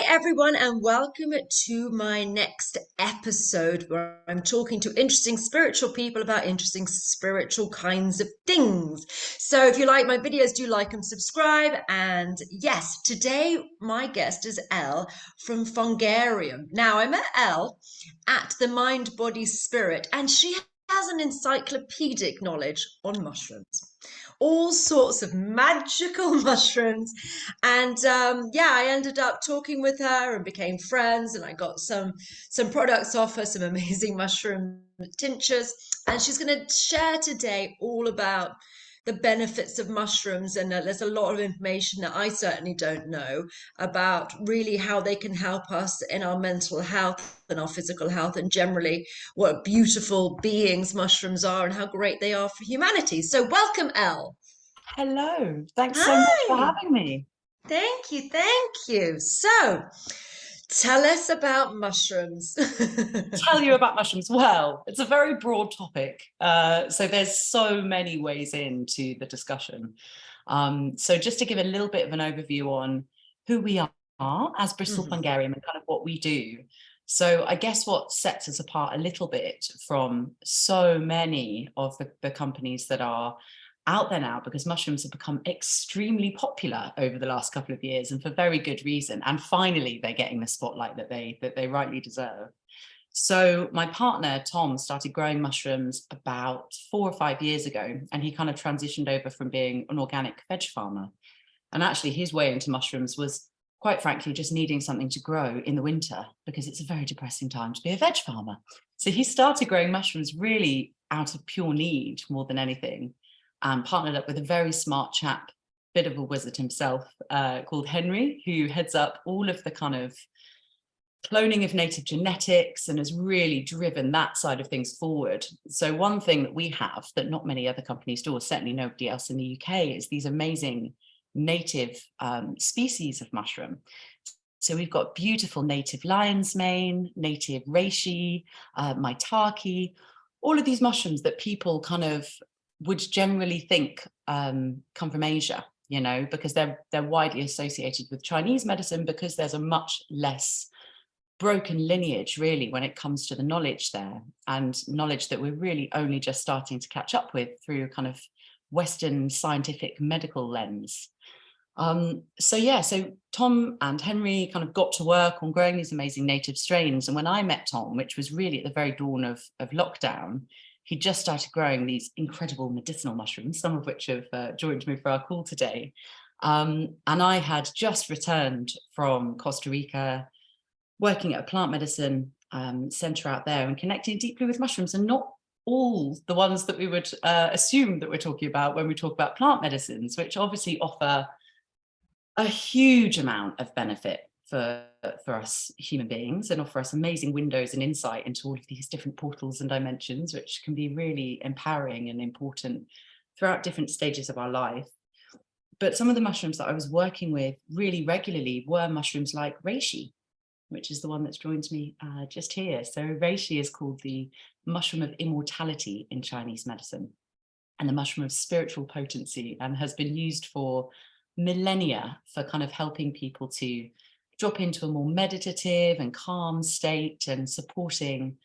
everyone, and welcome to my next episode where I'm talking to interesting spiritual people about interesting spiritual kinds of things. So, if you like my videos, do like and subscribe. And yes, today my guest is Elle from Fungarium. Now, I met Elle at the Mind Body Spirit, and she has an encyclopedic knowledge on mushrooms, all sorts of magical mushrooms. And yeah, I ended up talking with her and became friends, and I got some products off her, some amazing mushroom tinctures. And she's going to share today all about the benefits of mushrooms. And there's a lot of information that I certainly don't know about really how they can help us in our mental health and our physical health, and generally what beautiful beings mushrooms are and how great they are for humanity. So welcome, Elle. Hello, thanks so much for Hi. having me. Thank you, thank you. So, tell us about mushrooms. Tell you about mushrooms. Well, it's a very broad topic. So there's so many ways into the discussion. So just to give a little bit of an overview on who we are as Bristol Mhm. Fungarium and kind of what we do. So I guess what sets us apart a little bit from so many of the companies that are out there now, because mushrooms have become extremely popular over the last couple of years, and for very good reason. And finally, they're getting the spotlight that they rightly deserve. So my partner, Tom, started growing mushrooms about 4 or 5 years ago, and he kind of transitioned over from being an organic veg farmer. And actually his way into mushrooms was, quite frankly, just needing something to grow in the winter, because it's a very depressing time to be a veg farmer. So he started growing mushrooms really out of pure need more than anything, and partnered up with a very smart chap, bit of a wizard himself, called Henry, who heads up all of the kind of cloning of native genetics and has really driven that side of things forward. So one thing that we have that not many other companies do, or certainly nobody else in the UK, is these amazing native species of mushroom. So we've got beautiful native lion's mane, native reishi, maitake, all of these mushrooms that people kind of would generally think come from Asia, you know, because they're widely associated with Chinese medicine, because there's a much less broken lineage really when it comes to the knowledge there, and knowledge that we're really only just starting to catch up with through a kind of Western scientific medical lens. So Tom and Henry kind of got to work on growing these amazing native strains. And when I met Tom, which was really at the very dawn of lockdown, he just started growing these incredible medicinal mushrooms, some of which have joined me for our call today. And I had just returned from Costa Rica, working at a plant medicine center out there and connecting deeply with mushrooms, and not all the ones that we would assume that we're talking about when we talk about plant medicines, which obviously offer a huge amount of benefit for us human beings, and offer us amazing windows and insight into all of these different portals and dimensions, which can be really empowering and important throughout different stages of our life. But some of the mushrooms that I was working with really regularly were mushrooms like reishi, which is the one that's joined me just here. So reishi is called the mushroom of immortality in Chinese medicine, and the mushroom of spiritual potency, and has been used for millennia for kind of helping people to drop into a more meditative and calm state, and supporting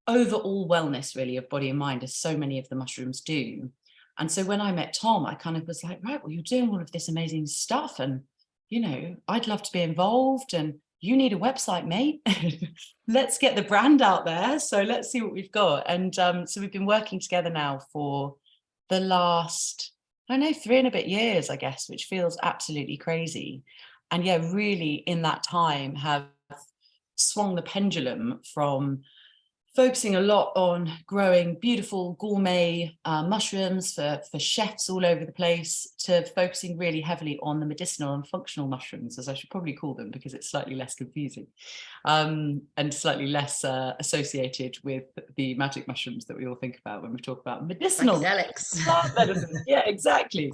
overall wellness really of body and mind, as so many of the mushrooms do. And so when I met Tom, I kind of was like, right, well, you're doing all of this amazing stuff, and you know, I'd love to be involved, and you need a website, mate. Let's get the brand out there. So let's see what we've got. And so we've been working together now for the last, I don't know, 3 and a bit years, I guess, which feels absolutely crazy. And yeah, really in that time have swung the pendulum from focusing a lot on growing beautiful gourmet mushrooms for chefs all over the place, to focusing really heavily on the medicinal and functional mushrooms, as I should probably call them, because it's slightly less confusing and slightly less associated with the magic mushrooms that we all think about when we talk about medicinal Psychedelics. plant medicine. Yeah, exactly.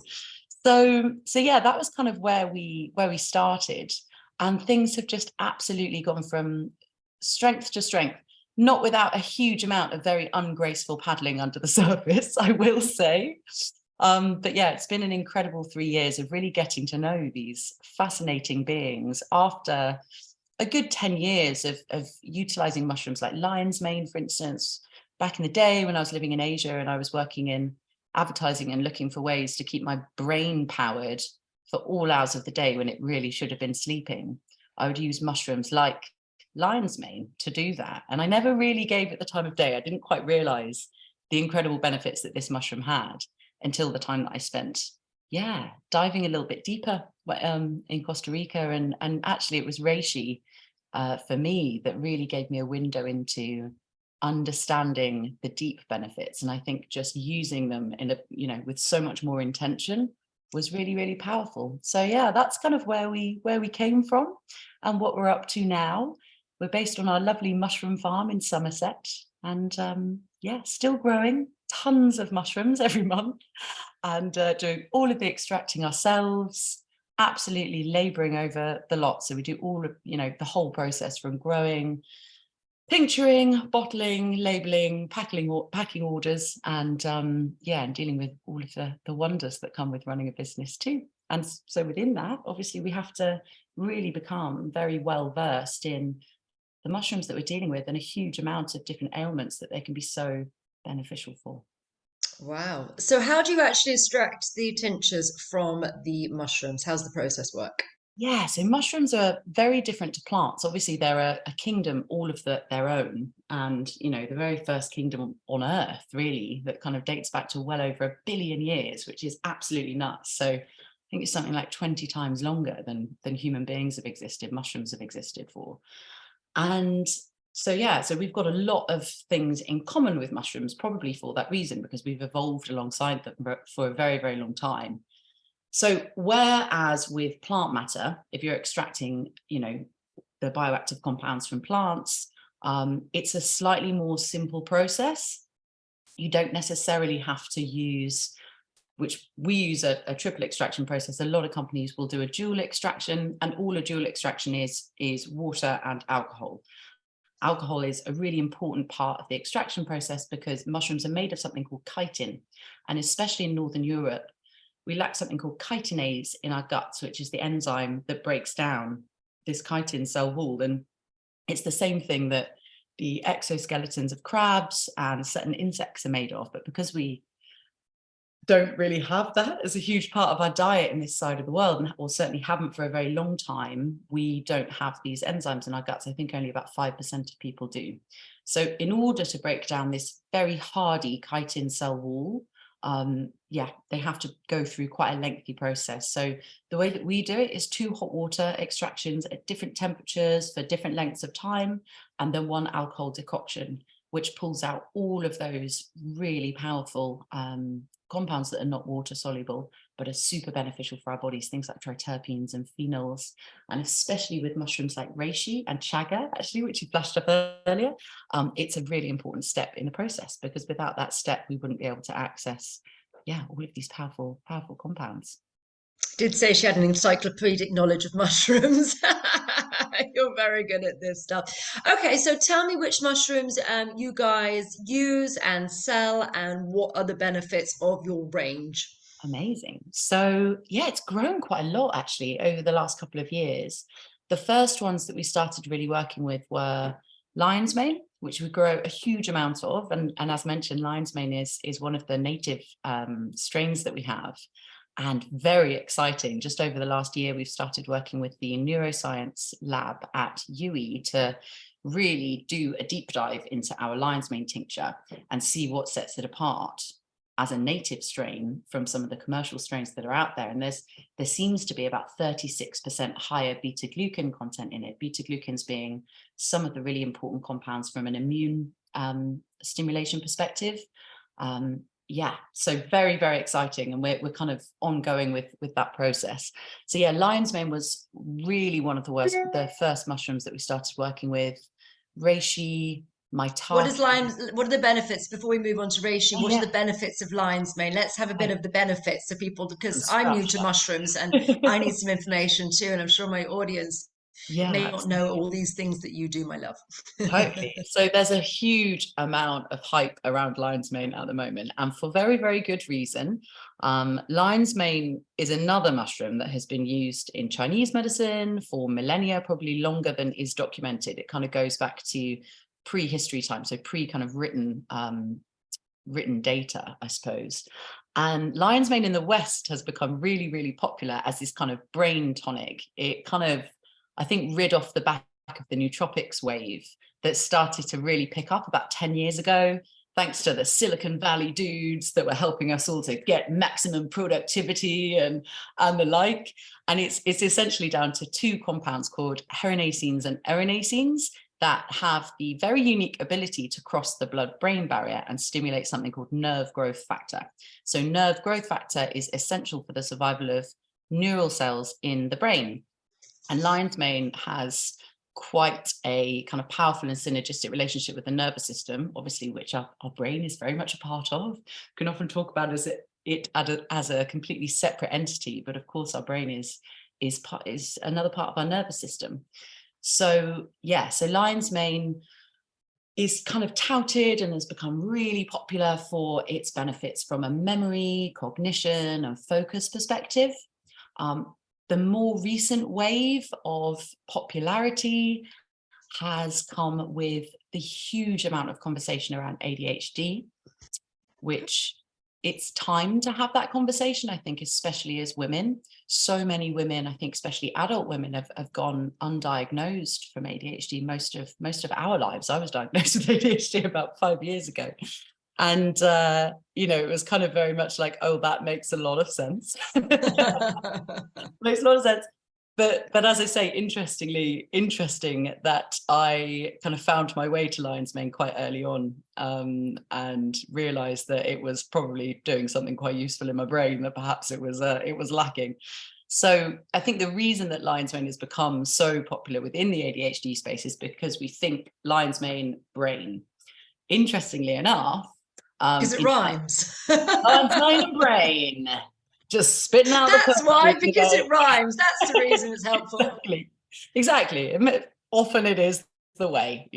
So yeah, that was kind of where we started, and things have just absolutely gone from strength to strength, not without a huge amount of very ungraceful paddling under the surface, I will say. But yeah, it's been an incredible 3 years of really getting to know these fascinating beings after a good 10 years of utilizing mushrooms like lion's mane, for instance. Back in the day when I was living in Asia and I was working in advertising and looking for ways to keep my brain powered for all hours of the day when it really should have been sleeping, I would use mushrooms like lion's mane to do that. And I never really gave it the time of day. I didn't quite realize the incredible benefits that this mushroom had until the time that I spent, yeah, diving a little bit deeper in Costa Rica. And actually it was reishi for me that really gave me a window into understanding the deep benefits. And I think just using them in a, you know, with so much more intention was really, really powerful. So yeah, that's kind of where we came from and what we're up to now. We're based on our lovely mushroom farm in Somerset, and yeah, still growing tons of mushrooms every month, and doing all of the extracting ourselves, absolutely laboring over the lot. So we do all of, you know, the whole process from growing, tincturing, bottling, labeling, packing orders, and yeah, and dealing with all of the wonders that come with running a business too. And so within that, obviously, we have to really become very well versed in the mushrooms that we're dealing with and a huge amount of different ailments that they can be so beneficial for. Wow. So how do you actually extract the tinctures from the mushrooms? How's the process work? Yeah, so mushrooms are very different to plants. Obviously, they're a kingdom all of their own. And, you know, the very first kingdom on Earth, really, that kind of dates back to well over 1 billion years, which is absolutely nuts. So I think it's something like 20 times longer than human beings have existed, mushrooms have existed for. And so, yeah, so we've got a lot of things in common with mushrooms, probably for that reason, because we've evolved alongside them for a very, very long time. So whereas with plant matter, if you're extracting, you know, the bioactive compounds from plants, it's a slightly more simple process. You don't necessarily have to use, which we use a triple extraction process. A lot of companies will do a dual extraction, and all a dual extraction is water and alcohol. Alcohol is a really important part of the extraction process because mushrooms are made of something called chitin. And especially in Northern Europe, we lack something called chitinase in our guts, which is the enzyme that breaks down this chitin cell wall. And it's the same thing that the exoskeletons of crabs and certain insects are made of. But because we don't really have that as a huge part of our diet in this side of the world, or certainly haven't for a very long time, we don't have these enzymes in our guts. I think only about 5% of people do. So in order to break down this very hardy chitin cell wall, yeah, they have to go through quite a lengthy process. So the way that we do it is 2 hot water extractions at different temperatures for different lengths of time, and then 1 alcohol decoction, which pulls out all of those really powerful compounds that are not water soluble, but are super beneficial for our bodies, things like triterpenes and phenols, and especially with mushrooms like reishi and chaga, actually, which you flashed up earlier. It's a really important step in the process, because without that step, we wouldn't be able to access, yeah, all of these powerful, powerful compounds. Did say she had an encyclopedic knowledge of mushrooms. You're very good at this stuff. Okay, so tell me which mushrooms you guys use and sell, and what are the benefits of your range? Amazing. So yeah, it's grown quite a lot actually over the last couple of years. The first ones that we started really working with were lion's mane, which we grow a huge amount of. And as mentioned, lion's mane is one of the native strains that we have. And very exciting. Just over the last year, we've started working with the neuroscience lab at UE to really do a deep dive into our lion's mane tincture and see what sets it apart as a native strain from some of the commercial strains that are out there. And there seems to be about 36% higher beta glucan content in it. Beta glucans being some of the really important compounds from an immune stimulation perspective. Yeah, so very, very exciting. And we're kind of ongoing with that process. So yeah, lion's mane was really one of the first mushrooms that we started working with. Reishi, maitake. What are the benefits before we move on to reishi? Oh What are yeah, the benefits of lion's mane? Let's have a bit right, of the benefits so people, from because I'm new scratch. to mushrooms and I need some information too, and I'm sure my audience Yeah, May not know absolutely. all these things that you do, my love. Totally. So there's a huge amount of hype around lion's mane at the moment, and for very, very good reason. Lion's mane is another mushroom that has been used in Chinese medicine for millennia, probably longer than is documented. It kind of goes back to prehistory time, so pre kind of written data, I suppose. And lion's mane in the West has become really, really popular as this kind of brain tonic. It kind of, I think, rid off the back of the nootropics wave that started to really pick up about 10 years ago, thanks to the Silicon Valley dudes that were helping us all to get maximum productivity and the like. And it's essentially down to two compounds called herenasines and erinacines that have the very unique ability to cross the blood-brain barrier and stimulate something called nerve growth factor. So nerve growth factor is essential for the survival of neural cells in the brain. And lion's mane has quite a kind of powerful and synergistic relationship with the nervous system, obviously, which our brain is very much a part of. We can often talk about it as a completely separate entity, but of course our brain is another part of our nervous system. So yeah, so lion's mane is kind of touted and has become really popular for its benefits from a memory, cognition, and focus perspective. The more recent wave of popularity has come with the huge amount of conversation around ADHD, which it's time to have that conversation, I think, especially as women. So many women, I think, especially adult women, have gone undiagnosed from ADHD most of our lives. I was diagnosed with ADHD about 5 years ago. And, it was kind of very much like, oh, that makes a lot of sense. Makes a lot of sense. But as I say, interesting that I kind of found my way to lion's mane quite early on, and realized that it was probably doing something quite useful in my brain, that perhaps it was lacking. So I think the reason that lion's mane has become so popular within the ADHD space is because we think lion's mane brain. Interestingly enough, Because it rhymes. lion's mane brain, just spitting out the That's why, poetry because today. it rhymes. That's the reason it's helpful. Exactly. Often it is the way.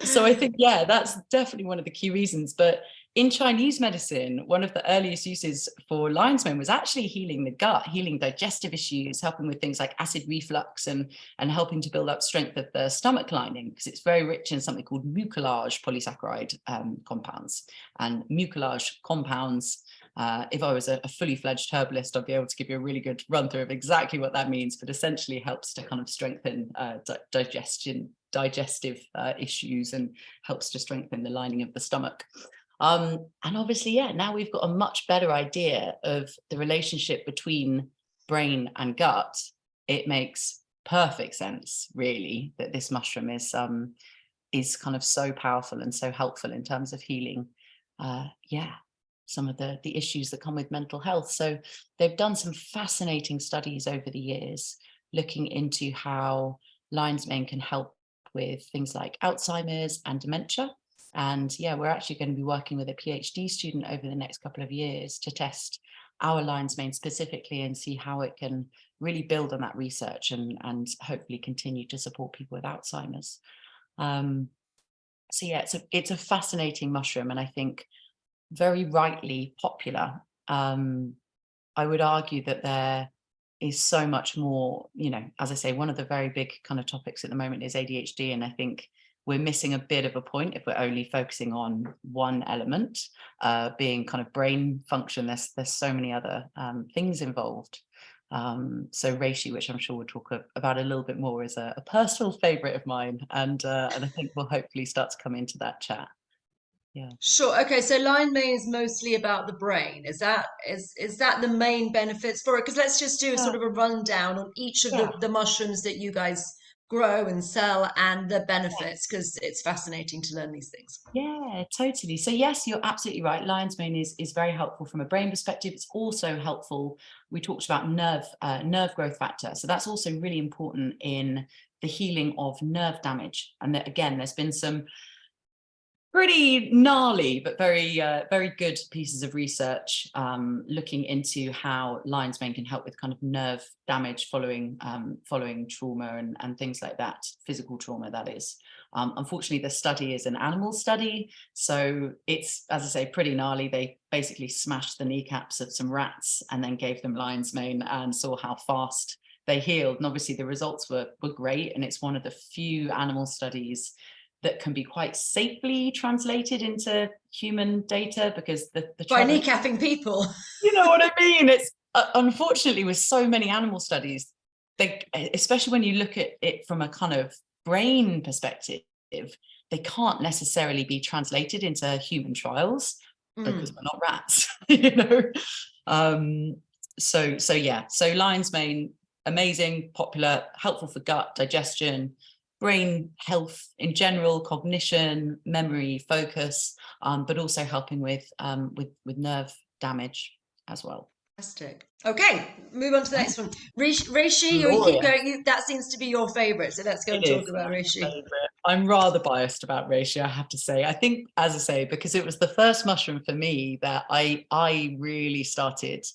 So I think, yeah, that's definitely one of the key reasons. But in Chinese medicine, one of the earliest uses for lion's mane was actually healing the gut, healing digestive issues, helping with things like acid reflux, and helping to build up strength of the stomach lining, because it's very rich in something called mucilage polysaccharide compounds. And mucilage compounds, if I was a fully fledged herbalist, I'd be able to give you a really good run through of exactly what that means, but essentially helps to kind of strengthen digestive issues, and helps to strengthen the lining of the stomach. And obviously, yeah, now we've got a much better idea of the relationship between brain and gut. It makes perfect sense, really, that this mushroom is kind of so powerful and so helpful in terms of healing. Some of the issues that come with mental health. So they've done some fascinating studies over the years looking into how lion's mane can help with things like Alzheimer's and dementia. And yeah, we're actually going to be working with a PhD student over the next couple of years to test our lion's mane specifically and see how it can really build on that research and hopefully continue to support people with Alzheimer's. So yeah, it's a fascinating mushroom, and I think very rightly popular. I would argue that there is so much more, as I say, one of the very big kind of topics at the moment is ADHD. And I think we're missing a bit of a point if we're only focusing on one element, being kind of brain function. There's so many other things involved. So reishi, which I'm sure we'll talk about a little bit more, is a personal favorite of mine. And I think we'll hopefully start to come into that chat. Yeah. Sure. Okay. So line mane is mostly about the brain. Is that the main benefits for it? Because let's just do a Yeah. sort of a rundown on each of Yeah. the mushrooms that you guys grow and sell and the Yeah. benefits, because it's fascinating to learn these things. Yeah, totally. So yes, you're absolutely right. Lion's mane is very helpful from a brain perspective. It's also helpful. We talked about nerve growth factor. So that's also really important in the healing of nerve damage. And that, again, there's been some pretty gnarly, but very, very good pieces of research looking into how lion's mane can help with kind of nerve damage following trauma and things like that, physical trauma, that is. Unfortunately, the study is an animal study, so it's, as I say, pretty gnarly. They basically smashed the kneecaps of some rats and then gave them lion's mane and saw how fast they healed. And obviously the results were great, and it's one of the few animal studies that can be quite safely translated into human data, because the By trouble, kneecapping people. you know what I mean? It's unfortunately with so many animal studies, they, especially when you look at it from a kind of brain perspective, they can't necessarily be translated into human trials because we're not rats, you know. So yeah, so lion's mane, amazing, popular, helpful for gut, digestion, brain health in general, cognition, memory, focus, but also helping with nerve damage as well. Fantastic. Okay, move on to the next one. Reishi, you keep Glorious. going. That seems to be your favorite. So let's go and It talk is about my reishi. favorite. I'm rather biased about reishi, I have to say. I think, as I say, because it was the first mushroom for me that I really started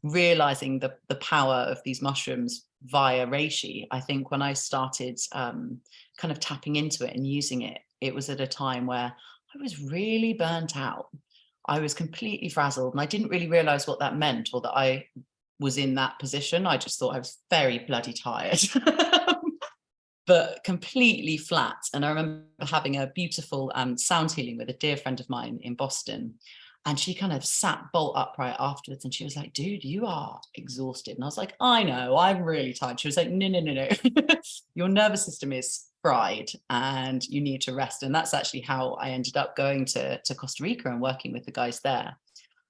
realizing the power of these mushrooms via reishi. I think when I started kind of tapping into it and using it, it was at a time where I was really burnt out. I was completely frazzled, and I didn't really realize what that meant, or that I was in that position. I just thought I was very bloody tired. But completely flat. And I remember having a beautiful sound healing with a dear friend of mine in Boston. And she kind of sat bolt upright afterwards, and she was like, dude, you are exhausted. And I was like, I know, I'm really tired. She was like, no. Your nervous system is fried and you need to rest. And that's actually how I ended up going to Costa Rica and working with the guys there.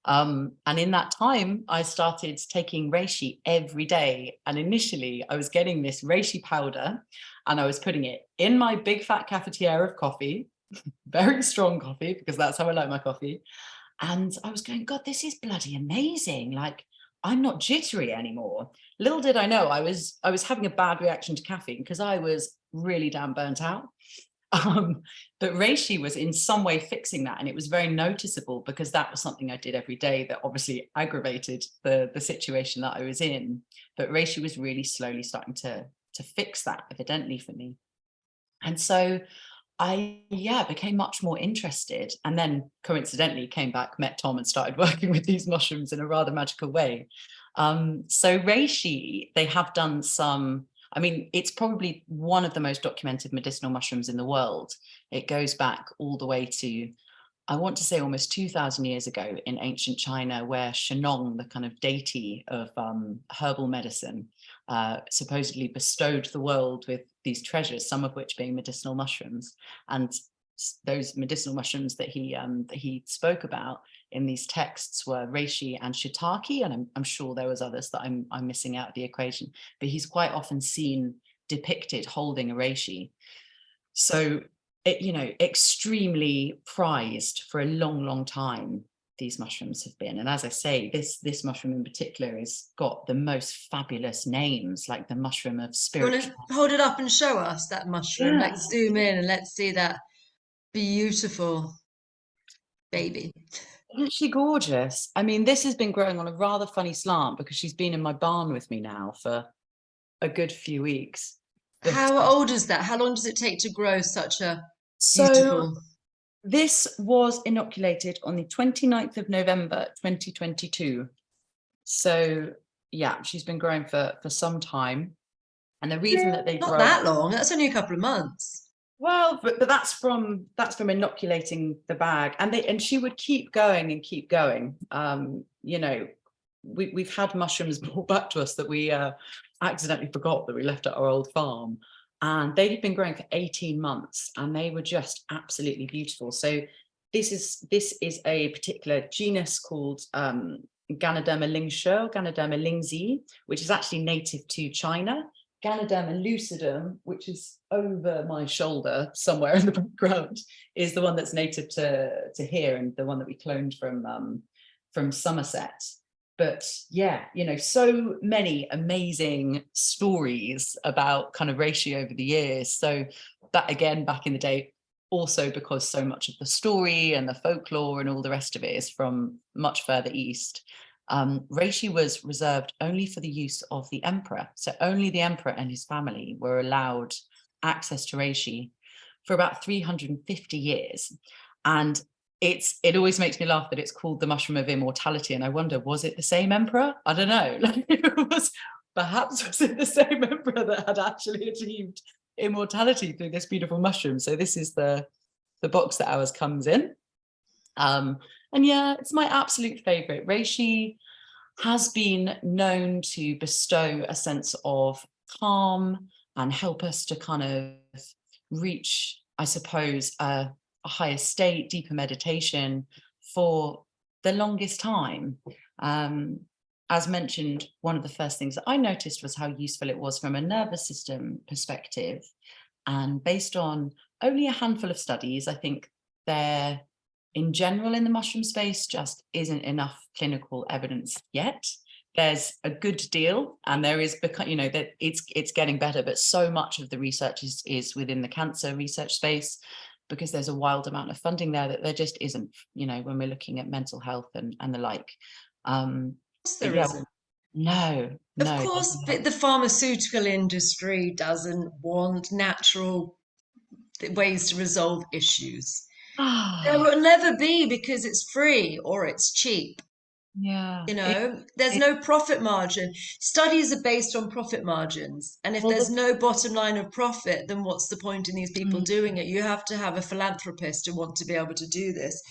And in that time, I started taking reishi every day. And initially, I was getting this reishi powder and I was putting it in my big fat cafetiere of coffee, very strong coffee, because that's how I like my coffee. And I was going, God, this is bloody amazing. Like, I'm not jittery anymore. Little did I know I was having a bad reaction to caffeine because I was really damn burnt out. But reishi was in some way fixing that, and it was very noticeable because that was something I did every day that obviously aggravated the situation that I was in. But reishi was really slowly starting to fix that, evidently, for me. And so I became much more interested, and then coincidentally came back, met Tom, and started working with these mushrooms in a rather magical way. So reishi, they have done some, I mean, it's probably one of the most documented medicinal mushrooms in the world. It goes back all the way to, I want to say, almost 2,000 years ago in ancient China, where Shenong, the kind of deity of herbal medicine, supposedly bestowed the world with these treasures, some of which being medicinal mushrooms. And those medicinal mushrooms that he spoke about in these texts were reishi and shiitake, and I'm sure there was others that I'm missing out of the equation, but he's quite often seen depicted holding a reishi. So it, you know, extremely prized for a long time, these mushrooms have been. And as I say, this mushroom in particular has got the most fabulous names, like the mushroom of You want spiritual. to hold it up and show us that mushroom? Yeah, Let's zoom in and let's see that beautiful baby. isn't she gorgeous? I mean, this has been growing on a rather funny slant because she's been in my barn with me now for a good few weeks. But How old is that? How long does it take to grow such a so beautiful? this was inoculated on the 29th of November 2022. So yeah, she's been growing for some time. And the reason that they Not grow, that long. That's only a couple of months. well, but that's from inoculating the bag, and she would keep going and keep going. You know, we've had mushrooms brought back to us that we accidentally forgot that we left at our old farm, and they had been growing for 18 months, and they were just absolutely beautiful. So this is a particular genus called Ganoderma lingshe, Ganoderma lingzi, which is actually native to China. Ganoderma lucidum, which is over my shoulder somewhere in the background, is the one that's native to here, and the one that we cloned from Somerset. But yeah, you know, so many amazing stories about kind of reishi over the years. So that, again, back in the day, also because so much of the story and the folklore and all the rest of it is from much further east. Reishi was reserved only for the use of the emperor. So only the emperor and his family were allowed access to Reishi for about 350 years. And it always makes me laugh that it's called the mushroom of immortality. And I wonder, was it the same emperor? I don't know. Like, perhaps was it the same emperor that had actually achieved immortality through this beautiful mushroom? So this is the box that ours comes in. And yeah, it's my absolute favorite. Reishi has been known to bestow a sense of calm and help us to kind of reach, I suppose, a higher state, deeper meditation for the longest time. As mentioned, one of the first things that I noticed was how useful it was from a nervous system perspective. And based on only a handful of studies, I think there, in general, in the mushroom space, just isn't enough clinical evidence yet. There's a good deal, and there is, you know, that it's getting better, but so much of the research is within the cancer research space, because there's a wild amount of funding there that there just isn't, you know, when we're looking at mental health and the like. There Yeah, isn't. no, Of no, there's course, not. but the pharmaceutical industry doesn't want natural ways to resolve issues. There Ah, will never be, because it's free or it's cheap. yeah, You know, there's it no profit margin. Studies are based on profit margins. And if well there's the no bottom line of profit, then what's the point in these people mm, doing it? You have to have a philanthropist to want to be able to do this.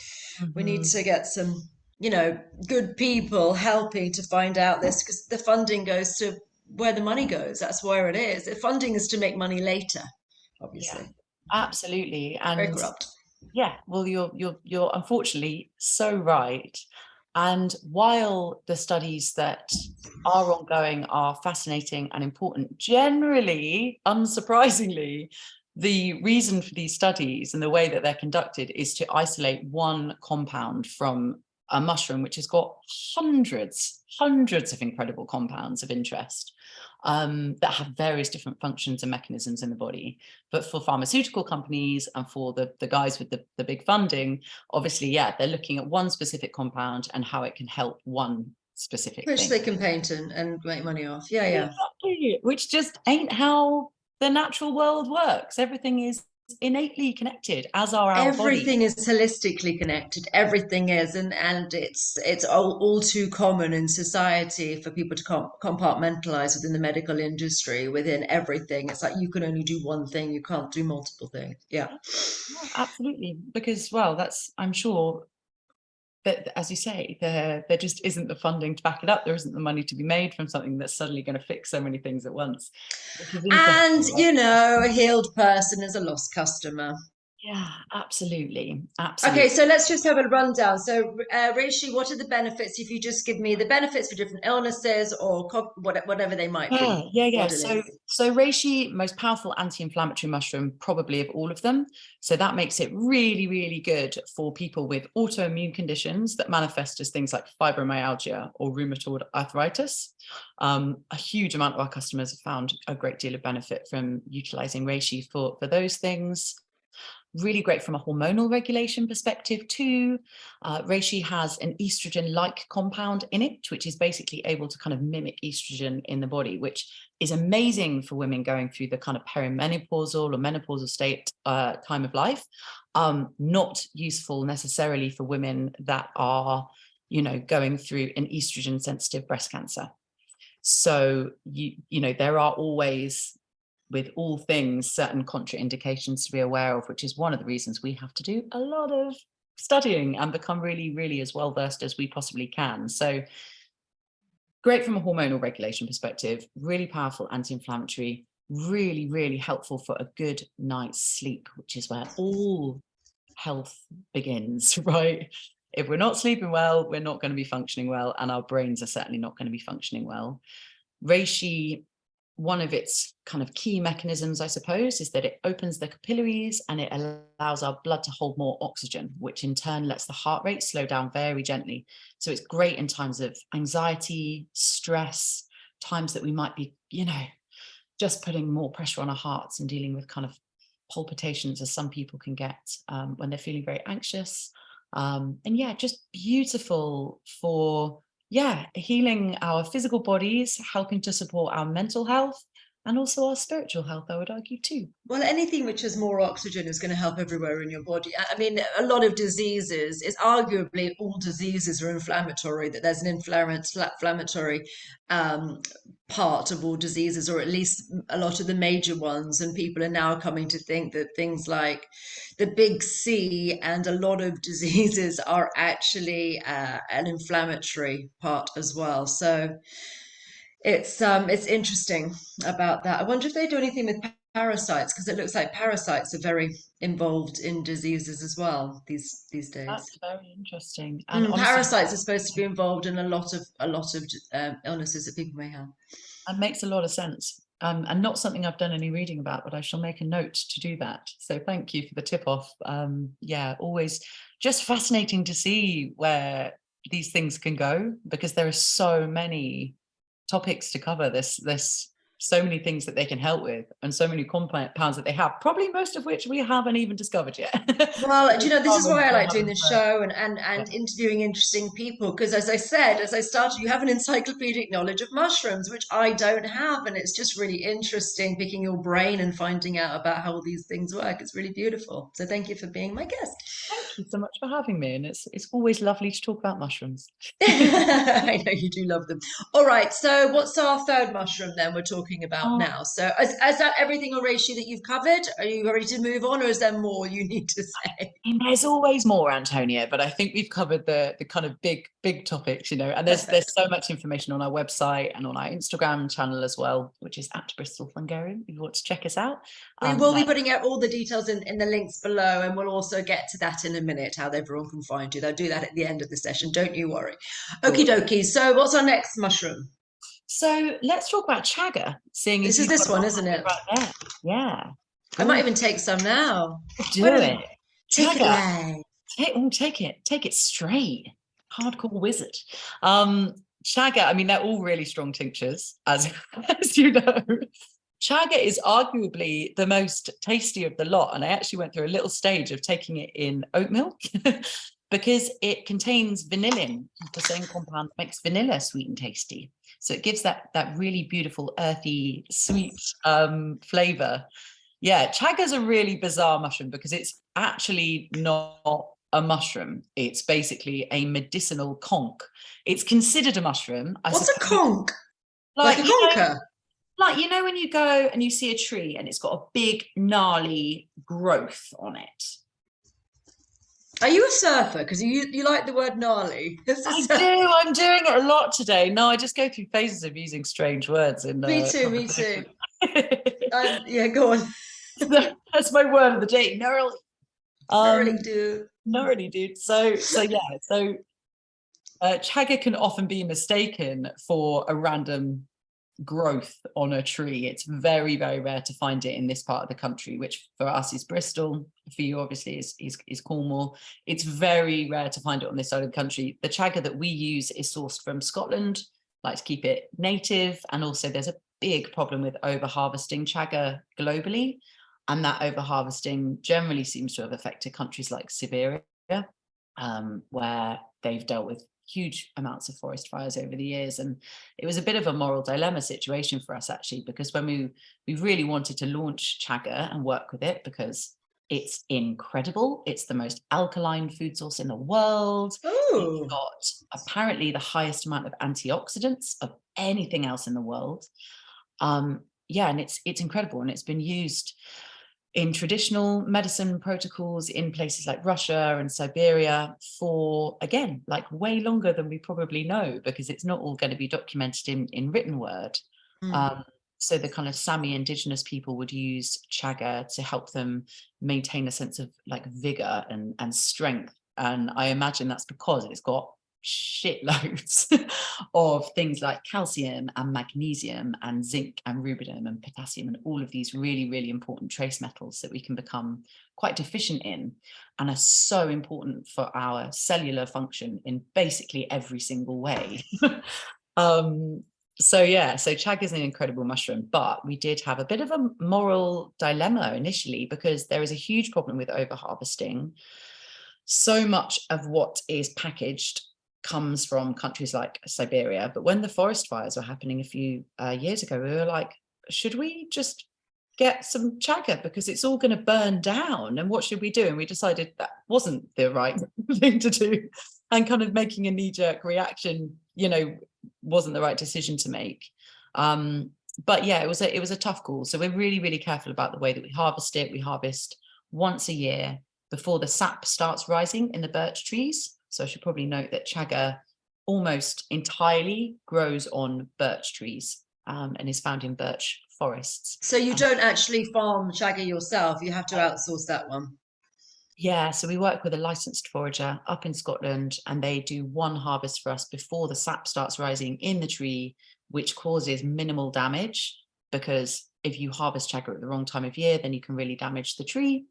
We need mhm. to get some, you know, good people helping to find out this, because the funding goes to where the money goes. That's where it is. The funding is to make money later, Yeah, obviously. absolutely. Very And corrupt. yeah, well, you're unfortunately so right. And while the studies that are ongoing are fascinating and important, generally, unsurprisingly, the reason for these studies and the way that they're conducted is to isolate one compound from a mushroom, which has got hundreds of incredible compounds of interest, that have various different functions and mechanisms in the body. But for pharmaceutical companies and for the guys with the big funding, obviously, yeah, they're looking at one specific compound and how it can help one specific Which thing. they can paint and make money off. Yeah, yeah. Exactly, which just ain't how the natural world works. Everything is innately connected, as are our bodies. Everything is holistically connected. Everything is, and it's all too common in society for people to compartmentalize within the medical industry, within everything. It's like you can only do one thing, you can't do multiple things. Yeah. Yeah, absolutely. Because, well, that's, I'm sure that, as you say, there just isn't the funding to back it up. There isn't the money to be made from something that's suddenly going to fix so many things at once, which is And interesting, right? you know, a healed person is a lost customer. Yeah, absolutely, Okay, absolutely. so let's just have a rundown. So, Rishi, what are the benefits? If you just give me the benefits for different illnesses or whatever they might Yeah, be yeah, yeah. bodily. So reishi, most powerful anti-inflammatory mushroom, probably of all of them. So that makes it really, really good for people with autoimmune conditions that manifest as things like fibromyalgia or rheumatoid arthritis. A huge amount of our customers have found a great deal of benefit from utilizing reishi for those things. Really great from a hormonal regulation perspective too. Reishi has an estrogen-like compound in it, which is basically able to kind of mimic estrogen in the body, which is amazing for women going through the kind of perimenopausal or menopausal state time of life. Not useful necessarily for women that are, you know, going through an estrogen-sensitive breast cancer. So you know, there are always, with all things, certain contraindications to be aware of, which is one of the reasons we have to do a lot of studying and become really, really as well versed as we possibly can. So great from a hormonal regulation perspective, really powerful anti-inflammatory, really, really helpful for a good night's sleep, which is where all health begins, right? If we're not sleeping well, we're not going to be functioning well, and our brains are certainly not going to be functioning well. Reishi, one of its kind of key mechanisms, I suppose, is that it opens the capillaries and it allows our blood to hold more oxygen, which in turn lets the heart rate slow down very gently. So it's great in times of anxiety, stress, times that we might be, you know, just putting more pressure on our hearts and dealing with kind of palpitations as some people can get when they're feeling very anxious. And yeah, just beautiful for, yeah, healing our physical bodies, helping to support our mental health and also our spiritual health, I would argue too. Well, anything which has more oxygen is going to help everywhere in your body. I mean, a lot of diseases, it's arguably all diseases are inflammatory, that there's an inflammatory um, part of all diseases, or at least a lot of the major ones. And people are now coming to think that things like the big C and a lot of diseases are actually an inflammatory part as well. So it's interesting about that. I wonder if they do anything with parasites, because it looks like parasites are very involved in diseases as well these days. That's very interesting. And honestly, Parasites are supposed to be involved in a lot of illnesses that people may have. it makes a lot of sense. And not something I've done any reading about, but I shall make a note to do that. So thank you for the tip off. Yeah, always just fascinating to see where these things can go, because there are so many topics to cover. There's so many things that they can help with, and so many compounds that they have, probably most of which we haven't even discovered yet. Well, do you know, this is why I like doing this Yeah. show and interviewing interesting people, because as I said, as I started, you have an encyclopedic knowledge of mushrooms, which I don't have, and it's just really interesting picking your brain and finding out about how all these things work. It's really beautiful. So thank you for being my guest. Thank you so much for having me, and it's always lovely to talk about mushrooms. I know you do love them. All right, so what's our third mushroom then we're talking about Oh, now? So is that everything on reishi that you've covered? Are you ready to move on, or is there more you need to say? and there's always more, Antonia, but I think we've covered the kind of big topics, and there's so much information on our website and on our Instagram channel as well, which is at Bristol Fungarium, if you want to check us out. We will be Like, putting out all the details in the links below, and we'll also get to that in a minute, how everyone can find you. They'll do that at the end of the session, don't you worry. Okie cool. dokie, so what's our next mushroom? So let's talk about Chaga, seeing This as is you've got this a one, bottle isn't of it it? right there. Yeah, I might good. even take some now. Do Where does it. take it Chaga, away? take it straight. Hardcore wizard. Chaga, I mean, they're all really strong tinctures, as as you know. Chaga is arguably the most tasty of the lot, and I actually went through a little stage of taking it in oat milk because it contains vanillin, the same compound that makes vanilla sweet and tasty. So it gives that really beautiful, earthy, sweet flavor. Yeah, Chaga's a really bizarre mushroom because it's actually not a mushroom. It's basically a medicinal conch. It's considered a mushroom, I What's a suppose. conch? Like Like, a conker? when you go and you see a tree and it's got a big gnarly growth on it. Are you a surfer? Because you like the word gnarly. I do. I'm doing it a lot today. No, I just go through phases of using strange words in Me too, me too. conversation. Yeah, go on. That's my word of the day. Gnarly. Gnarly Um, do. gnarly, dude. So yeah. So chaga can often be mistaken for a random growth on a tree. It's very, very rare to find it in this part of the country, which for us is Bristol. For you, obviously, is Cornwall. It's very rare to find it on this side of the country. The chaga that we use is sourced from Scotland. Like to keep it native, and also there's a big problem with over harvesting chaga globally, and that over harvesting generally seems to have affected countries like Siberia, where they've dealt with huge amounts of forest fires over the years. And it was a bit of a moral dilemma situation for us, actually, because when we really wanted to launch chaga and work with it because it's incredible. It's the most alkaline food source in the world. It's Oh, got apparently the highest amount of antioxidants of anything else in the world. Yeah, and it's incredible, and it's been used in traditional medicine protocols in places like Russia and Siberia for, again, like way longer than we probably know, because it's not all going to be documented in written word. mm. So the kind of Sami indigenous people would use chaga to help them maintain a sense of like vigor and strength. And I imagine that's because it's got shitloads of things like calcium and magnesium and zinc and rubidium and potassium and all of these really, really important trace metals that we can become quite deficient in and are so important for our cellular function in basically every single way. So yeah, so Chaga is an incredible mushroom, but we did have a bit of a moral dilemma initially because there is a huge problem with over harvesting. So much of what is packaged comes from countries like Siberia, but when the forest fires were happening a few years ago, we were like, should we just get some Chaga because it's all going to burn down, and what should we do? And we decided that wasn't the right thing to do, and kind of making a knee-jerk reaction, wasn't the right decision to make. But yeah, it was a tough call. So we're really, really careful about the way that we harvest it. We harvest once a year before the sap starts rising in the birch trees. So I should probably note that Chaga almost entirely grows on birch trees, and is found in birch forests. So you don't actually farm Chaga yourself, you have to outsource that one. Yeah, so we work with a licensed forager up in Scotland, and they do one harvest for us before the sap starts rising in the tree, which causes minimal damage, because if you harvest Chaga at the wrong time of year, then you can really damage the tree.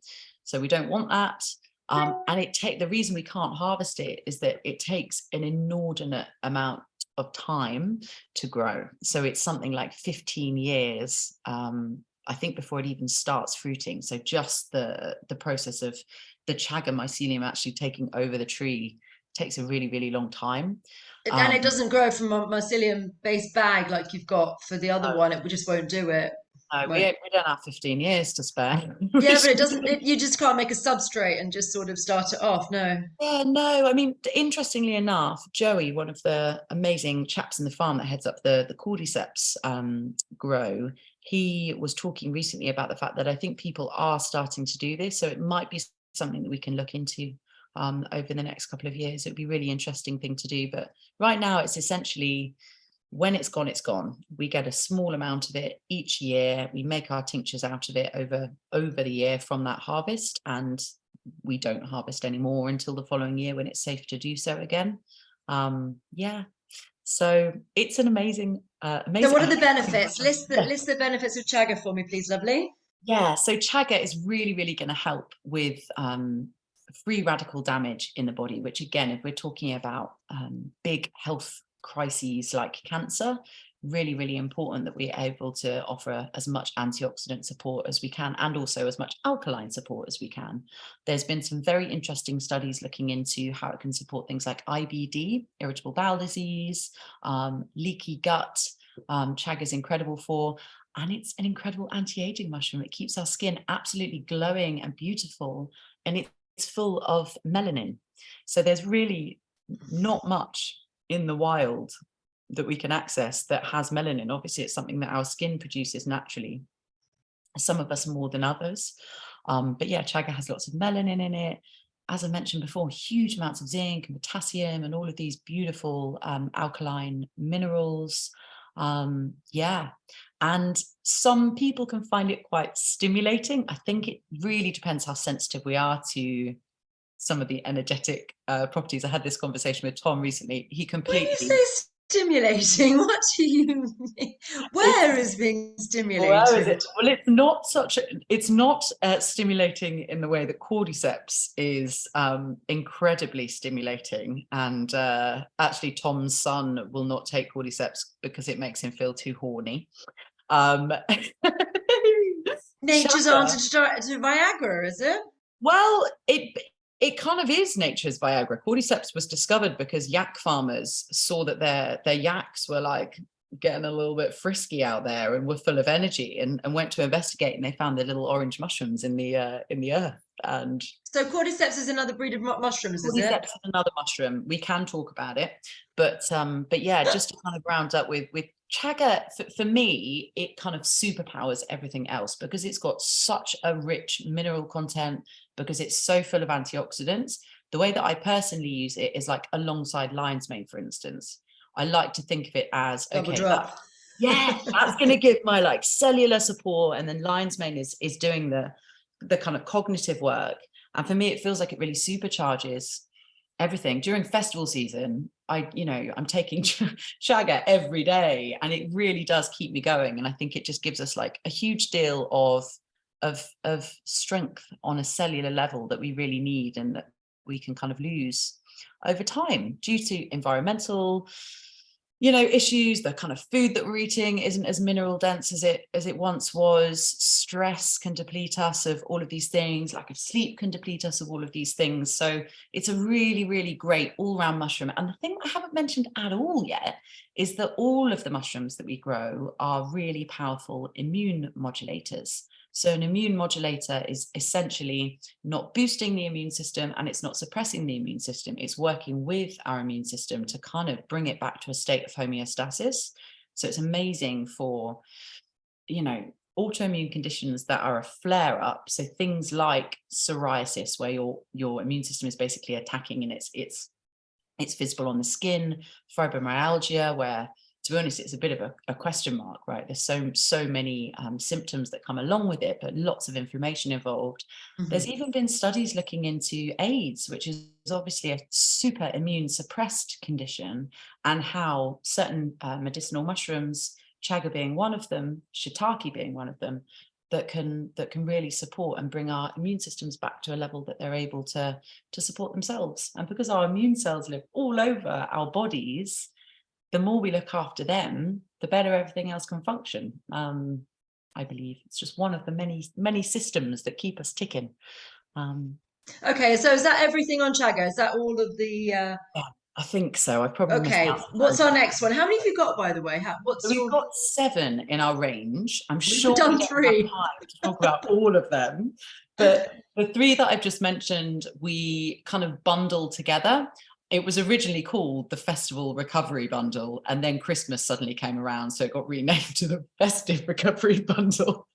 So we don't want that. And the reason we can't harvest it is that it takes an inordinate amount of time to grow. So it's something like 15 years, I think, before it even starts fruiting. So just the process of the Chaga mycelium actually taking over the tree takes a really, really long time. And it doesn't grow from a mycelium-based bag like you've got for the other one. It we just won't do it. No, we Won't. don't have 15 years to spare. Yeah, but it doesn't. You just can't make a substrate and just sort of start it off. No. Yeah, no, I mean, interestingly enough, Joey, one of the amazing chaps in the farm that heads up the Cordyceps grow, he was talking recently about the fact that I think people are starting to do this. So it might be something that we can look into over the next couple of years. It would be a really interesting thing to do. But right now, it's essentially, when it's gone, it's gone. We get a small amount of it each year. We make our tinctures out of it over the year from that harvest, and we don't harvest anymore until the following year when it's safe to do so again. Yeah, so it's an amazing. So what are the benefits? List Yeah. the benefits of Chaga for me, please, lovely. Yeah, so Chaga is really, really going to help with free radical damage in the body, which again, if we're talking about big health crises like cancer, really, really important that we're able to offer as much antioxidant support as we can, and also as much alkaline support as we can. There's been some very interesting studies looking into how it can support things like IBD, irritable bowel disease, leaky gut. Chaga is incredible for, and it's an incredible anti-aging mushroom. It keeps our skin absolutely glowing and beautiful, and it's full of melanin. So there's really not much in the wild that we can access that has melanin. Obviously, it's something that our skin produces naturally. Some of us more than others. But yeah, Chaga has lots of melanin in it. As I mentioned before, huge amounts of zinc and potassium and all of these beautiful alkaline minerals. Yeah. And some people can find it quite stimulating. I think it really depends how sensitive we are to some of the energetic properties. I had this conversation with Tom recently. He When you completely... say stimulating, what do you mean? Where is being Well, is stimulated? it? Well, it's not stimulating in the way that Cordyceps is incredibly stimulating. And actually, Tom's son will not take Cordyceps because it makes him feel too horny. Um, Nature's answer to Viagra, is it? Well, it kind of is nature's Viagra. Cordyceps was discovered because yak farmers saw that their yaks were like getting a little bit frisky out there and were full of energy, and went to investigate, and they found the little orange mushrooms in the earth. And So cordyceps is another breed of mushrooms, is it? Cordyceps is another mushroom. We can talk about it, but yeah, just to kind of round up with Chaga, for me, it kind of superpowers everything else because it's got such a rich mineral content, because it's so full of antioxidants. The way that I personally use it is like alongside lion's mane, for instance. I like to think of it as, Double okay, drop. yeah, that's going to give my like cellular support, and then lion's mane is doing the kind of cognitive work. And for me, it feels like it really supercharges everything. During festival season, I'm taking Chaga every day, and it really does keep me going. And I think it just gives us like a huge deal of strength on a cellular level that we really need, and that we can kind of lose over time due to environmental issues. The kind of food that we're eating isn't as mineral dense as it once was. Stress can deplete us of all of these things. Lack of sleep can deplete us of all of these things. So it's a really, really great all-round mushroom. And the thing I haven't mentioned at all yet is that all of the mushrooms that we grow are really powerful immune modulators. So an immune modulator is essentially not boosting the immune system, and it's not suppressing the immune system. It's working with our immune system to kind of bring it back to a state of homeostasis. So it's amazing for, autoimmune conditions that are a flare up. So things like psoriasis, where your immune system is basically attacking, and it's visible on the skin. Fibromyalgia, where, to be honest, it's a bit of a question mark, right? There's so many symptoms that come along with it, but lots of inflammation involved. Mm-hmm. There's even been studies looking into AIDS, which is obviously a super immune suppressed condition, and how certain medicinal mushrooms, chaga being one of them, shiitake being one of them, that can really support and bring our immune systems back to a level that they're able to support themselves. And because our immune cells live all over our bodies, the more we look after them, the better everything else can function. I believe it's just one of the many systems that keep us ticking. Okay, so is that everything on chaga? Is that all of the Yeah, I think so. I probably missed Okay, out. what's our next one? How many have you got, by the way? So we've got 7 in our range. I'm sure We've done we don't have 3. time to talk about all of them, but the 3 that I've just mentioned, we kind of bundled together. It was originally called the Festival Recovery Bundle, and then Christmas suddenly came around, so it got renamed to the Festive Recovery Bundle.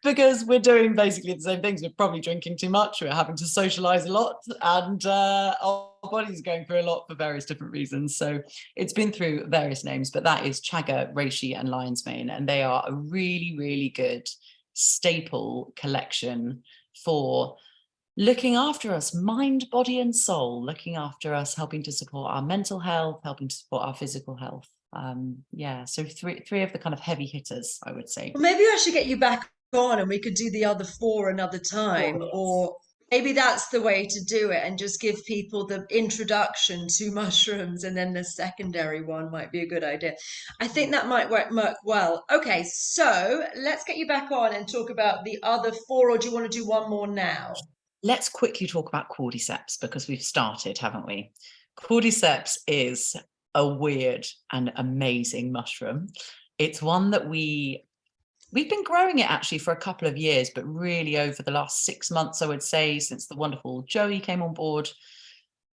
Because we're doing basically the same things. We're probably drinking too much, we're having to socialize a lot, and our body's going through a lot for various different reasons. So it's been through various names, but that is Chaga, Reishi, and lion's mane, and they are a really, really good staple collection for looking after us, mind, body, and soul, looking after us, helping to support our mental health, helping to support our physical health. So three of the kind of heavy hitters, I would say. Well, maybe I should get you back on and we could do the other 4 another time, Oh, yes. or maybe that's the way to do it, and just give people the introduction to mushrooms, and then the secondary one might be a good idea. I think that might work well. Okay, so let's get you back on and talk about the other 4, or do you want to do one more now? Let's quickly talk about Cordyceps, because we've started, haven't we? Cordyceps is a weird and amazing mushroom. It's one that we've been growing it actually for a couple of years, but really over the last 6 months, I would say, since the wonderful Joey came on board,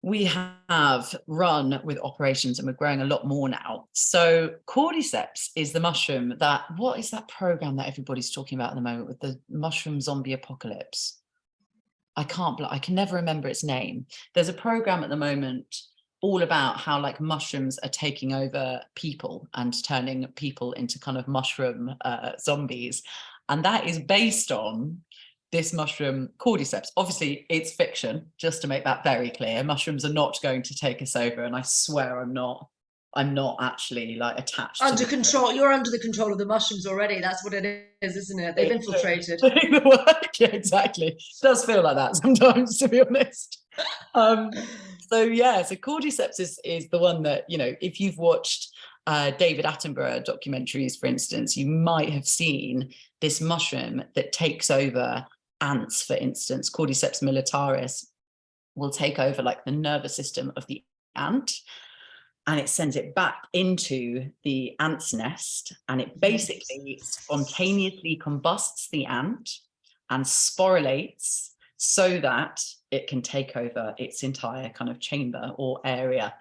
we have run with operations, and we're growing a lot more now. So Cordyceps is the mushroom that, what is that program that everybody's talking about at the moment with the mushroom zombie apocalypse? I can never remember its name. There's a program at the moment all about how like mushrooms are taking over people and turning people into kind of mushroom zombies. And that is based on this mushroom Cordyceps. Obviously it's fiction, just to make that very clear. Mushrooms are not going to take us over. And I swear I'm not actually like attached Under to control. You're under the control of the mushrooms already. That's what it is, isn't it? They've infiltrated. doing the work. Yeah, exactly. It does feel like that sometimes, to be honest. So Cordyceps is the one that, if you've watched David Attenborough documentaries, for instance, you might have seen this mushroom that takes over ants, for instance. Cordyceps militaris will take over like the nervous system of the ant, and it sends it back into the ant's nest, and it basically spontaneously combusts the ant and sporulates so that it can take over its entire kind of chamber or area.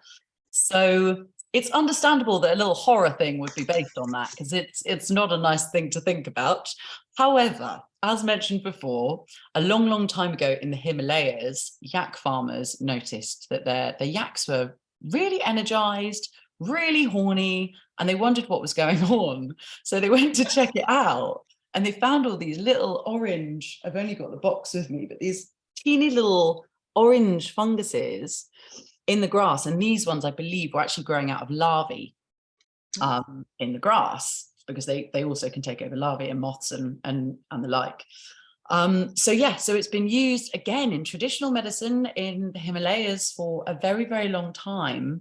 So it's understandable that a little horror thing would be based on that, because it's not a nice thing to think about. However, as mentioned before, a long, long time ago in the Himalayas, yak farmers noticed that their yaks were really energized, really horny, and they wondered what was going on. So they went to check it out, and they found all these little orange, I've only got the box with me, but these teeny little orange funguses in the grass. And these ones, I believe, were actually growing out of larvae in the grass, because they also can take over larvae and moths and the like. So it's been used again in traditional medicine in the Himalayas for a very, very long time.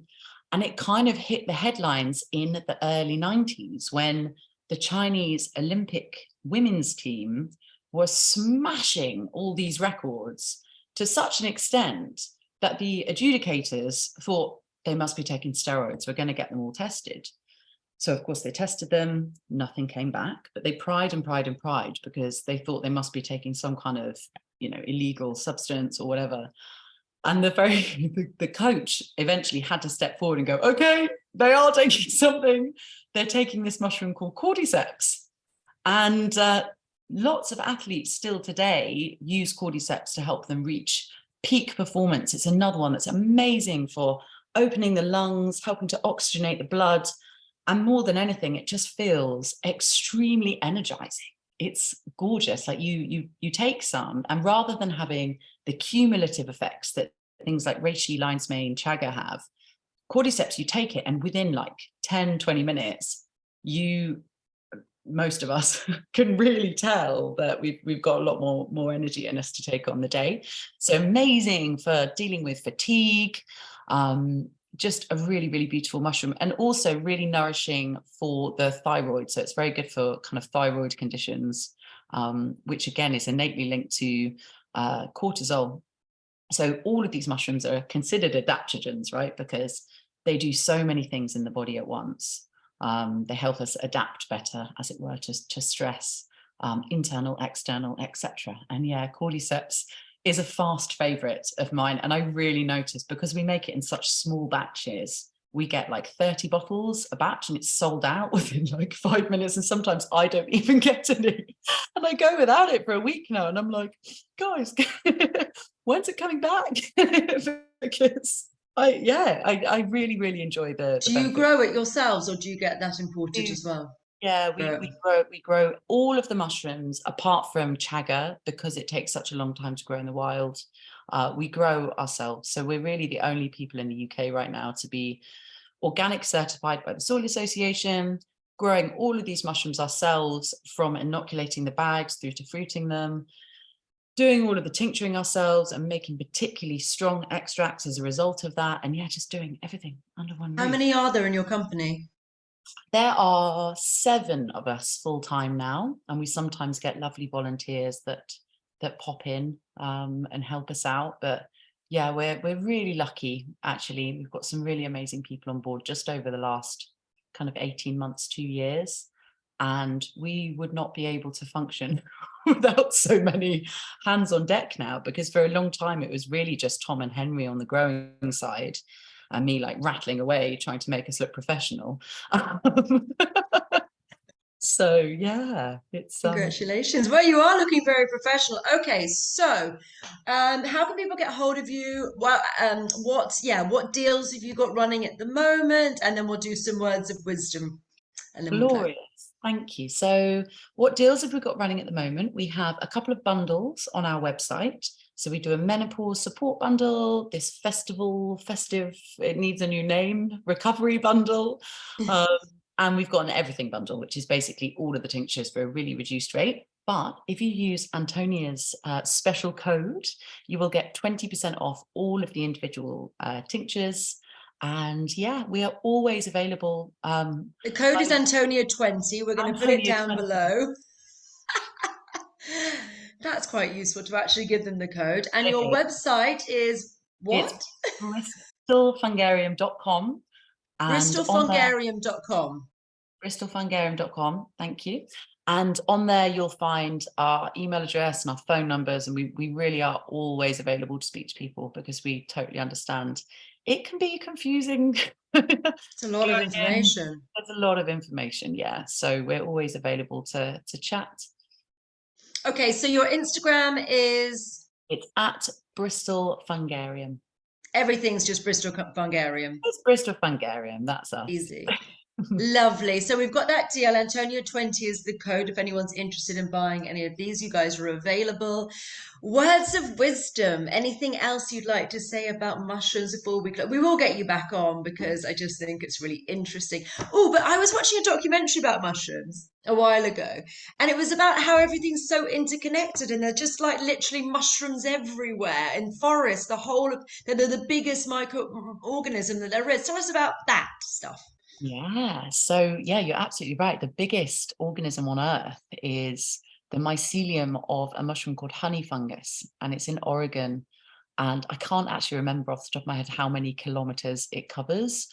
And it kind of hit the headlines in the early 90s when the Chinese Olympic women's team was smashing all these records to such an extent that the adjudicators thought they must be taking steroids. We're going to get them all tested. So, of course, they tested them. Nothing came back. But they pried and pried and pried because they thought they must be taking some kind of, illegal substance or whatever. And the coach eventually had to step forward and go, okay, they are taking something. They're taking this mushroom called Cordyceps. And lots of athletes still today use Cordyceps to help them reach peak performance. It's another one that's amazing for opening the lungs, helping to oxygenate the blood. And more than anything, it just feels extremely energizing. It's gorgeous. Like you take some, and rather than having the cumulative effects that things like Reishi, lion's mane, Chaga have, Cordyceps, you take it and within like 10, 20 minutes, most of us can really tell that we've got a lot more energy in us to take on the day. So amazing for dealing with fatigue, just a really, really beautiful mushroom, and also really nourishing for the thyroid. So it's very good for kind of thyroid conditions, which again is innately linked to cortisol. So all of these mushrooms are considered adaptogens, right? Because they do so many things in the body at once. They help us adapt better, as it were, to stress, internal, external, etc. And yeah, Cordyceps is a fast favorite of mine. And I really noticed, because we make it in such small batches, we get like 30 bottles a batch and it's sold out within like 5 minutes. And sometimes I don't even get any. And I go without it for a week now. And I'm like, guys, when's it coming back? Because I really, really enjoy the Do you benefit. grow it yourselves, or do you get that imported as well? Yeah, we grow all of the mushrooms apart from chaga, because it takes such a long time to grow in the wild. We grow ourselves. So we're really the only people in the UK right now to be organic certified by the Soil Association, growing all of these mushrooms ourselves, from inoculating the bags through to fruiting them, doing all of the tincturing ourselves and making particularly strong extracts as a result of that. And yeah, just doing everything under one How roof. many are there in your company? There are 7 of us full-time now, and we sometimes get lovely volunteers that pop in and help us out. But yeah, we're really lucky, actually. We've got some really amazing people on board just over the last kind of 18 months, 2 years, and we would not be able to function without so many hands on deck now, because for a long time it was really just Tom and Henry on the growing side, and me like rattling away trying to make us look professional. So yeah, it's Congratulations. Well, you are looking very professional. Okay, so how can people get hold of you? Well, what deals have you got running at the moment? And then we'll do some words of wisdom and then we'll close. glorious. Thank you. So what deals have we got running at the moment? We have a couple of bundles on our website. So we do a menopause support bundle, this festive, it needs a new name, recovery bundle. And we've got an everything bundle, which is basically all of the tinctures for a really reduced rate. But if you use Antonia's special code, you will get 20% off all of the individual tinctures. And yeah, we are always available. The code is Antonia20. We're going to put it Antonia down 20. below. That's quite useful to actually give them the code. And your Okay. website is It's what? bristolfungarium.com. And on there, Bristolfungarium.com. bristolfungarium.com. Thank you. And on there, you'll find our email address and our phone numbers. And we really are always available to speak to people, because we totally understand it can be confusing. It's a lot of Going in, information. there's a lot of information. Yeah. So we're always available to chat. Okay, so your Instagram is It's at Bristol Fungarium. everything's just Bristol Fungarium. It's Bristol Fungarium. That's us. Easy. Lovely. So we've got that deal. Antonio 20 is the code. If anyone's interested in buying any of these, you guys are available. Words of wisdom. Anything else you'd like to say about mushrooms before we will get you back on because I just think it's really interesting. Oh, but I was watching a documentary about mushrooms a while ago, and it was about how everything's so interconnected and they're just like literally mushrooms everywhere in forests, the whole of they're the biggest microorganism that there is. Tell us about that stuff. Yeah, so yeah, you're absolutely right. The biggest organism on Earth is the mycelium of a mushroom called honey fungus, and it's in Oregon. And I can't actually remember off the top of my head how many kilometers it covers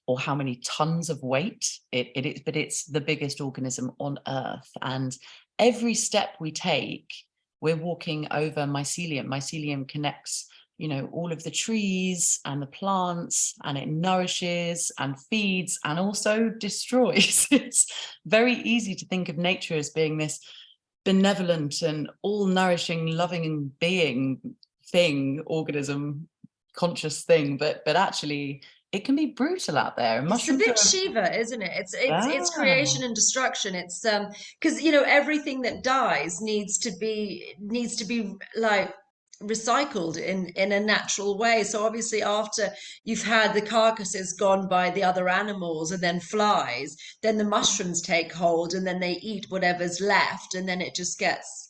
or how many tons of weight it is, but it's the biggest organism on Earth. And every step we take, we're walking over mycelium. Mycelium connects, you know, all of the trees and the plants, and it nourishes and feeds and also destroys. It's very easy to think of nature as being this benevolent and all-nourishing, loving being thing, organism, conscious thing, but actually it can be brutal out there. And It's a mushrooms bit are, Shiva, isn't it? It's yeah, creation and destruction. It's because you know everything that dies needs to be like recycled in a natural way. So obviously after you've had the carcasses gone by the other animals and then flies, then the mushrooms take hold and then they eat whatever's left and then it just gets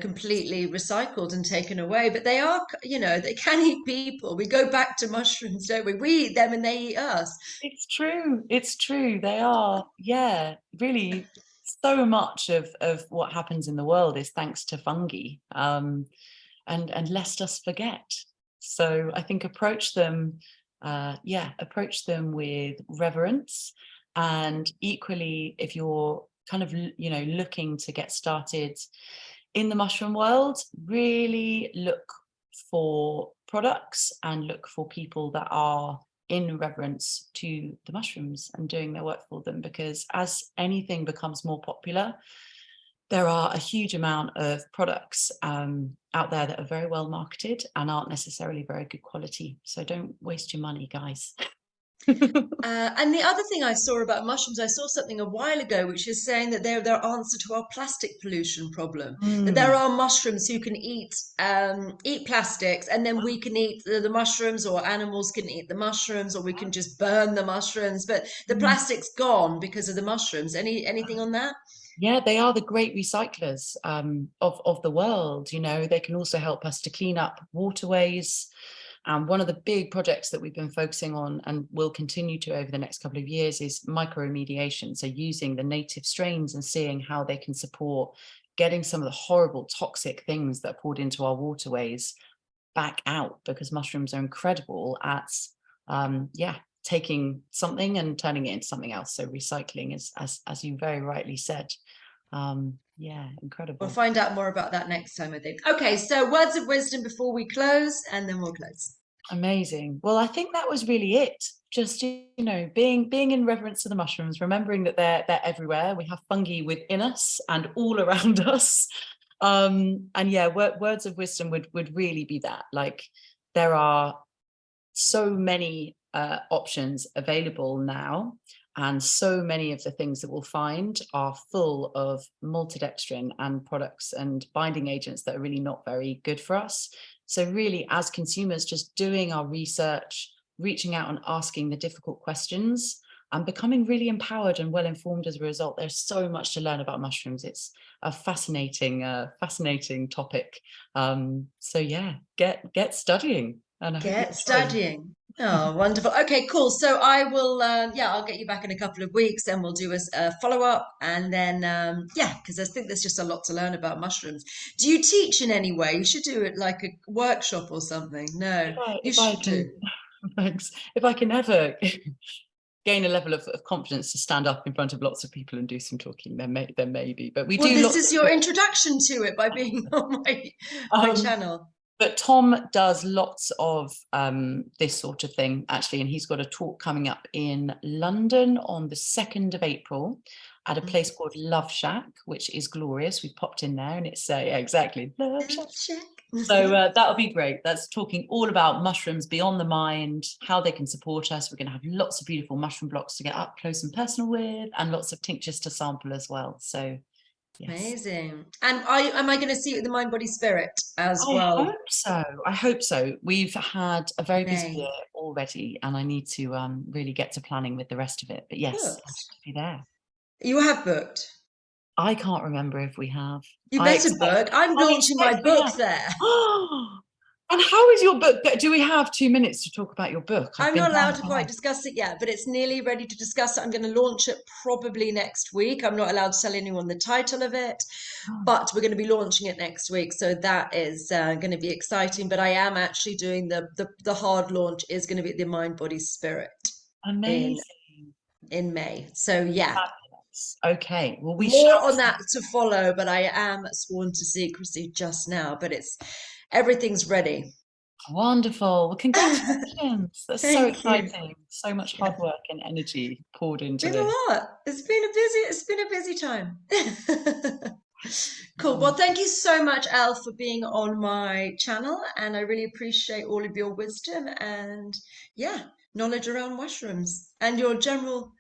completely recycled and taken away. But they are, they can eat people. We go back to mushrooms, don't we? We eat them and they eat us. it's true. It's true. They are, yeah, really so much of what happens in the world is thanks to fungi. And lest us forget. So I think approach them with reverence. And equally, if you're kind of, you know, looking to get started in the mushroom world, really look for products and look for people that are in reverence to the mushrooms and doing their work for them, because as anything becomes more popular, there are a huge amount of products out there that are very well marketed and aren't necessarily very good quality. So don't waste your money, guys. And the other thing I saw about mushrooms, I saw something a while ago, which is saying that they're their answer to our plastic pollution problem. That there Mm. are mushrooms who can eat plastics, and then we can eat the mushrooms, or animals can eat the mushrooms, or we can just burn the mushrooms. But the Mm. plastic's gone because of the mushrooms. Anything on that? Yeah, they are the great recyclers of the world. You know, they can also help us to clean up waterways. And one of the big projects that we've been focusing on and will continue to over the next couple of years is microremediation. So using the native strains and seeing how they can support getting some of the horrible toxic things that are poured into our waterways back out, because mushrooms are incredible at taking something and turning it into something else. So recycling is, as you very rightly said, yeah, We'll incredible. find out more about that next time, I think. Okay, so words of wisdom before we close, and then we'll close. Amazing. Well, I think that was really it. Just, you know, being in reverence to the mushrooms, remembering that they're everywhere. We have fungi within us and all around us. And yeah, words of wisdom would really be that. Like, there are so many options available now, and so many of the things that we'll find are full of maltodextrin and products and binding agents that are really not very good for us. So really, as consumers, just doing our research, reaching out and asking the difficult questions, and becoming really empowered and well informed as a result. There's so much to learn about mushrooms. It's a fascinating topic. So yeah, get studying, and I hope you Get enjoy. studying. Oh, wonderful. Okay, cool. So I will, I'll get you back in a couple of weeks and we'll do a follow up. And then, because I think there's just a lot to learn about mushrooms. Do you teach in any way? You should do it like a workshop or something. No, you If I should do. can, thanks. If I can ever gain a level of confidence to stand up in front of lots of people and do some talking, then maybe. But we Well, do this lots is your of. introduction to it by being on my Um, channel. but Tom does lots of this sort of thing, actually, and he's got a talk coming up in London on the 2nd of April. at a place called Love Shack, which is glorious. We've popped in there and it's yeah, exactly, Love Shack. So that'll be great. That's talking all about mushrooms beyond the mind, how they can support us. We're going to have lots of beautiful mushroom blocks to get up close and personal with, and lots of tinctures to sample as well. So yes. Amazing. And am I going to see you at the Mind Body Spirit as I well? hope so. I hope so. We've had a very busy May. year already, and I need to really get to planning with the rest of it. But yes, I hope Booked. to be there. You have booked. I can't remember if we have. You I better expect, book. I'm I launching my expect we book have. there. And how is your book? Do we have 2 minutes to talk about your book? I've I'm been not allowed down to for quite discuss it yet, but it's nearly ready to discuss it. I'm going to launch it probably next week. I'm not allowed to tell anyone the title of it, but we're going to be launching it next week. So that is going to be exciting. But I am actually doing the hard launch is going to be at the Mind Body Spirit Amazing. in May. So yeah. Fabulous. Okay. Well, we More shall on see. that to follow, but I am sworn to secrecy just now. But it's everything's ready. Wonderful. Well, congratulations. That's so Thank you. exciting. So much Yeah. hard work and energy poured into Been a this. lot. It's been a busy time. Cool. Well, Mm. thank you so much, Elle, for being on my channel, and I really appreciate all of your wisdom and yeah, knowledge around mushrooms and your general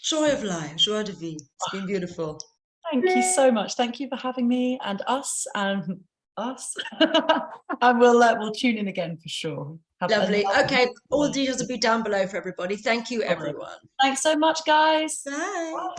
joy of life, joie de vivre. It's been beautiful. Thank you so much. Thank you for having me and us and us. And we'll tune in again for sure. Have a Lovely. lovely Okay, all the day. details will be down below for everybody. Thank you, everyone. Thanks so much, guys. Bye. Bye.